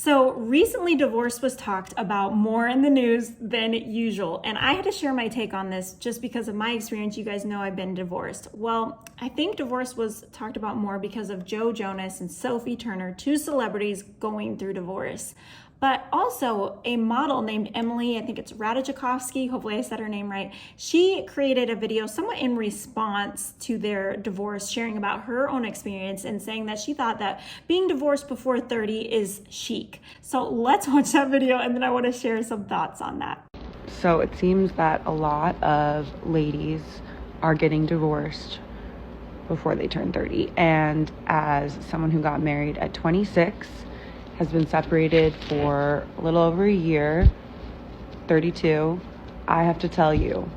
So recently, divorce was talked about more in the news than usual. And I had to share my take on this just because of my experience. You guys know I've been divorced. Well, I think divorce was talked about more because of Joe Jonas and Sophie Turner, two celebrities going through divorce. But also a model named Emily, I think it's Ratajkowski, hopefully I said her name right. She created a video somewhat in response to their divorce, sharing about her own experience and saying that she thought that being divorced before 30 is chic. So let's watch that video and then I want to share some thoughts on that. So it seems that a lot of ladies are getting divorced before they turn 30. And as someone who got married at 26, has been separated for a little over a year, 32, I have to tell you,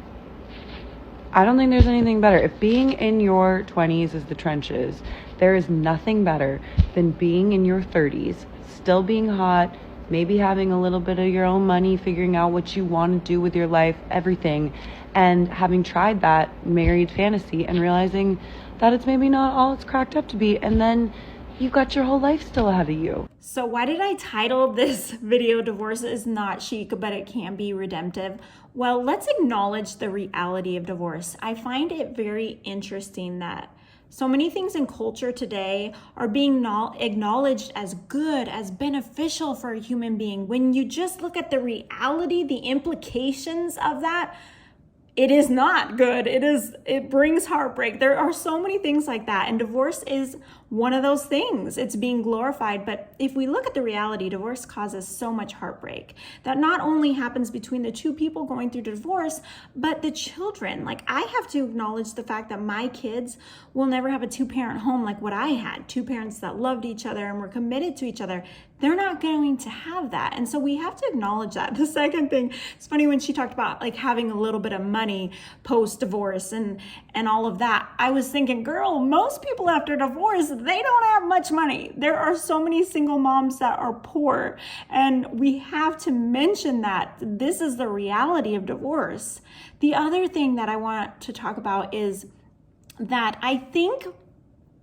I don't think there's anything better. If being in your 20s is the trenches, there is nothing better than being in your 30s, still being hot, maybe having a little bit of your own money, figuring out what you want to do with your life, everything, and having tried that married fantasy and realizing that it's maybe not all it's cracked up to be, and then you've got your whole life still ahead of you. So why did I title this video Divorce is Not Chic, but It Can Be Redemptive? Well, let's acknowledge the reality of divorce. I find it very interesting that so many things in culture today are being acknowledged as good, as beneficial for a human being. When you just look at the reality, the implications of that, it is not good. It brings heartbreak. There are so many things like that. And divorce is one of those things. It's being glorified. But if we look at the reality, divorce causes so much heartbreak that not only happens between the two people going through divorce, but the children. Like, I have to acknowledge the fact that my kids will never have a two-parent home like what I had. Two parents that loved each other and were committed to each other. They're not going to have that. And so we have to acknowledge that. The second thing, it's funny when she talked about like having a little bit of money post-divorce and all of that. I was thinking, girl, most people after divorce, they don't have much money. There are so many single moms that are poor. And we have to mention that this is the reality of divorce. The other thing that I want to talk about is that I think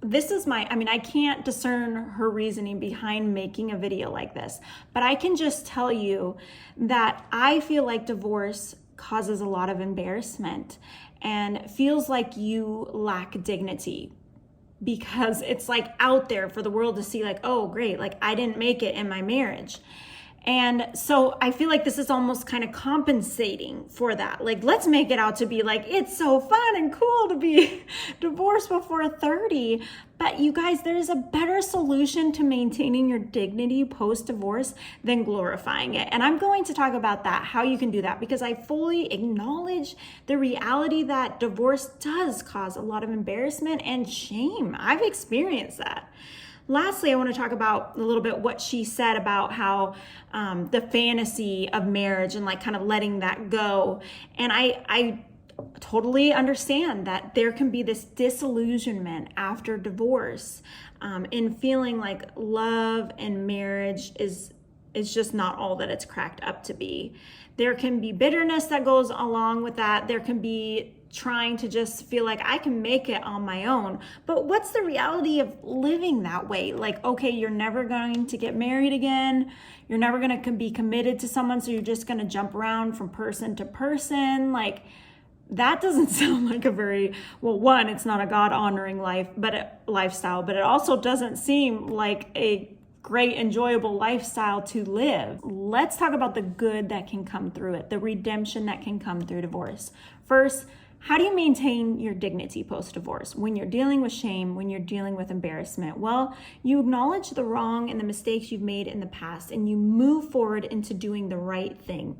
I can't discern her reasoning behind making a video like this, but I can just tell you that I feel like divorce causes a lot of embarrassment and feels like you lack dignity because it's like out there for the world to see, like, oh, great, like I didn't make it in my marriage. And so I feel like this is almost kind of compensating for that. Like, let's make it out to be like, it's so fun and cool to be divorced before 30. But you guys, there's a better solution to maintaining your dignity post-divorce than glorifying it. And I'm going to talk about that, how you can do that, because I fully acknowledge the reality that divorce does cause a lot of embarrassment and shame. I've experienced that. Lastly, I want to talk about a little bit what she said about how the fantasy of marriage and like kind of letting that go. And I totally understand that there can be this disillusionment after divorce in feeling like love and marriage is just not all that it's cracked up to be. There can be bitterness that goes along with that. There can be trying to just feel like I can make it on my own. But what's the reality of living that way? Like, okay, you're never going to get married again. You're never going to be committed to someone. So you're just going to jump around from person to person. Like, that doesn't sound like a very, well, one, it's not a God-honoring lifestyle, but it also doesn't seem like a great, enjoyable lifestyle to live. Let's talk about the good that can come through it, the redemption that can come through divorce. First, how do you maintain your dignity post-divorce when you're dealing with shame, when you're dealing with embarrassment? Well, you acknowledge the wrong and the mistakes you've made in the past, and you move forward into doing the right thing.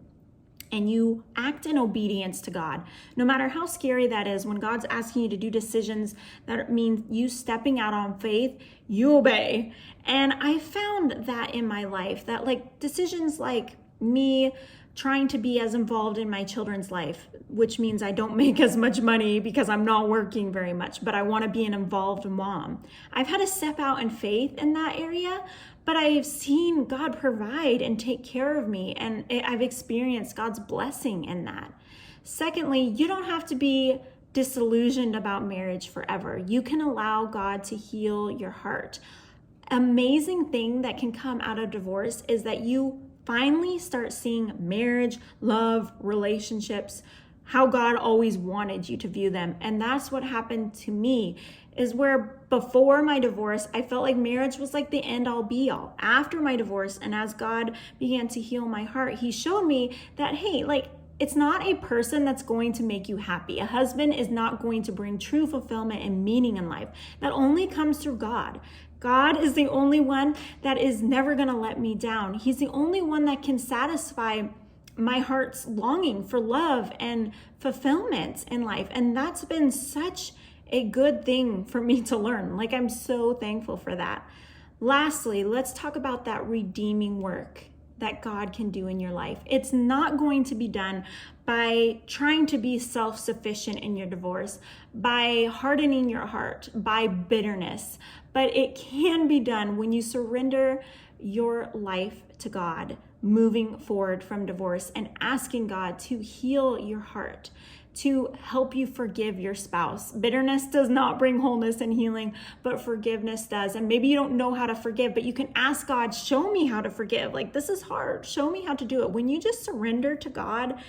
And you act in obedience to God. No matter how scary that is, when God's asking you to do decisions that mean you stepping out on faith, you obey. And I found that in my life, that like decisions like me trying to be as involved in my children's life, which means I don't make as much money because I'm not working very much, but I want to be an involved mom. I've had to step out in faith in that area, but I've seen God provide and take care of me, and I've experienced God's blessing in that. Secondly, you don't have to be disillusioned about marriage forever. You can allow God to heal your heart. amazing thing that can come out of divorce is that you finally start seeing marriage, love, relationships, how God always wanted you to view them. And that's what happened to me, is where before my divorce, I felt like marriage was like the end all be all. After my divorce, and as God began to heal my heart, he showed me that, hey, like, it's not a person that's going to make you happy. A husband is not going to bring true fulfillment and meaning in life. That only comes through God. God is the only one that is never going to let me down. He's the only one that can satisfy my heart's longing for love and fulfillment in life. And that's been such a good thing for me to learn. Like, I'm so thankful for that. Lastly, let's talk about that redeeming work that God can do in your life. It's not going to be done by trying to be self-sufficient in your divorce, by hardening your heart, by bitterness, but it can be done when you surrender your life to God, moving forward from divorce and asking God to heal your heart, to help you forgive your spouse. Bitterness does not bring wholeness and healing, but forgiveness does. And maybe you don't know how to forgive, but you can ask God, show me how to forgive. Like, this is hard. Show me how to do it. When you just surrender to God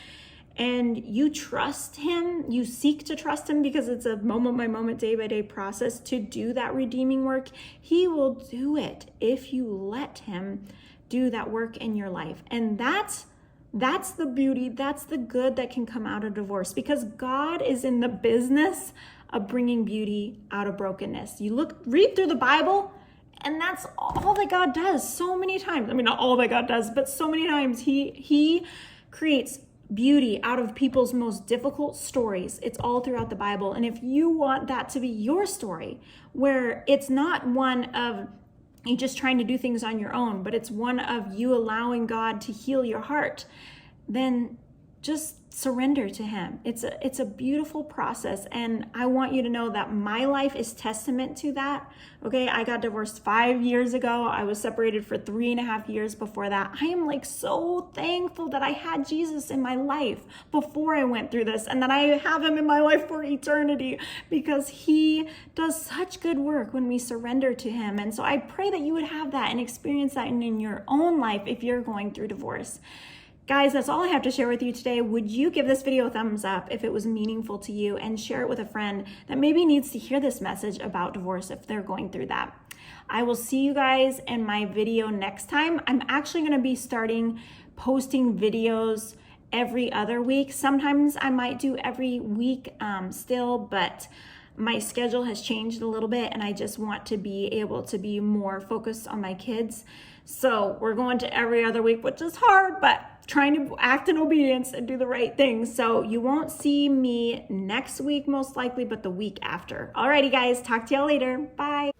and you trust him, you seek to trust him, because it's a moment by moment, day by day process to do that redeeming work. He will do it if you let him do that work in your life. And that's the beauty, that's the good that can come out of divorce, because God is in the business of bringing beauty out of brokenness. Read through the Bible, and that's all that God does so many times. I mean, not all that God does, but so many times he creates beauty out of people's most difficult stories. It's all throughout the Bible. And if you want that to be your story, where it's not one of you just trying to do things on your own, but it's one of you allowing God to heal your heart, then just surrender to him. It's a beautiful process. And I want you to know that my life is testament to that. Okay. I got divorced 5 years ago. I was separated for 3.5 years before that. I am like so thankful that I had Jesus in my life before I went through this, and that I have him in my life for eternity, because he does such good work when we surrender to him. And so I pray that you would have that and experience that in your own life if you're going through divorce. Guys, that's all I have to share with you today. Would you give this video a thumbs up if it was meaningful to you, and share it with a friend that maybe needs to hear this message about divorce if they're going through that? I will see you guys in my video next time. I'm actually going to be posting videos every other week. Sometimes I might do every week still, but my schedule has changed a little bit, and I just want to be able to be more focused on my kids. So we're going to every other week, which is hard, but trying to act in obedience and do the right thing. So you won't see me next week most likely, but the week after. Alrighty guys, talk to y'all later. Bye.